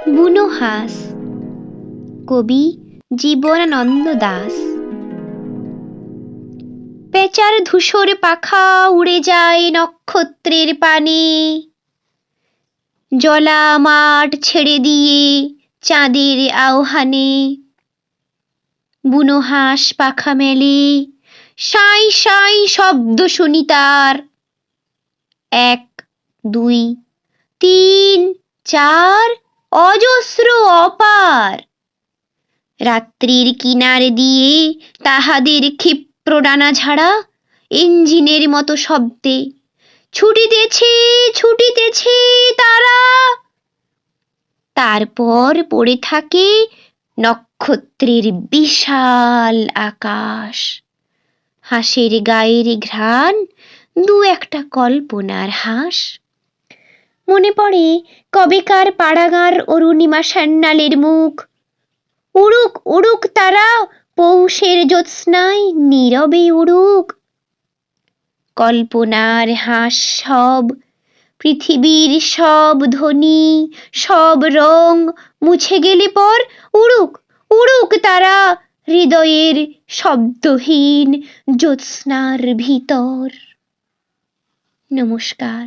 বুনো হাঁস, কবি জীবনানন্দ দাশ। পেঁচার ধূসর পাখা উড়ে যায় নক্ষত্রের পানে, জলা মাঠ ছেড়ে দিয়ে চাঁদের আহ্বানে। বুনো হাঁস পাখা মেলে, সাঁই সাঁই শব্দ শুনি তার। 1, 2, 3, 4 অজস্র অপার। রাত্রির কিনারে দিয়ে তাহাদের ক্ষিপ্র ডানা ঝাড়া ইঞ্জিনের মতো শব্দে ছুটিতেছে ছুটিতেছে তারা। তারপর পড়ে থাকে নক্ষত্রের বিশাল আকাশ। হাঁসের গায়ের ঘ্রাণ দু একটা কল্পনার হাঁস। মনে পড়ে কবেকার পাড়াগাঁর অরুণিমা সান্যালের মুখ। উড়ুক উড়ুক তারা পৌষের জ্যোৎস্নায় নীরবে উড়ুক। কল্পনার হাঁস সব, পৃথিবীর সব ধ্বনি, সব রং মুছে গেলে পর উড়ুক উড়ুক তারা হৃদয়ের শব্দহীন জ্যোৎস্নার ভিতর। নমস্কার।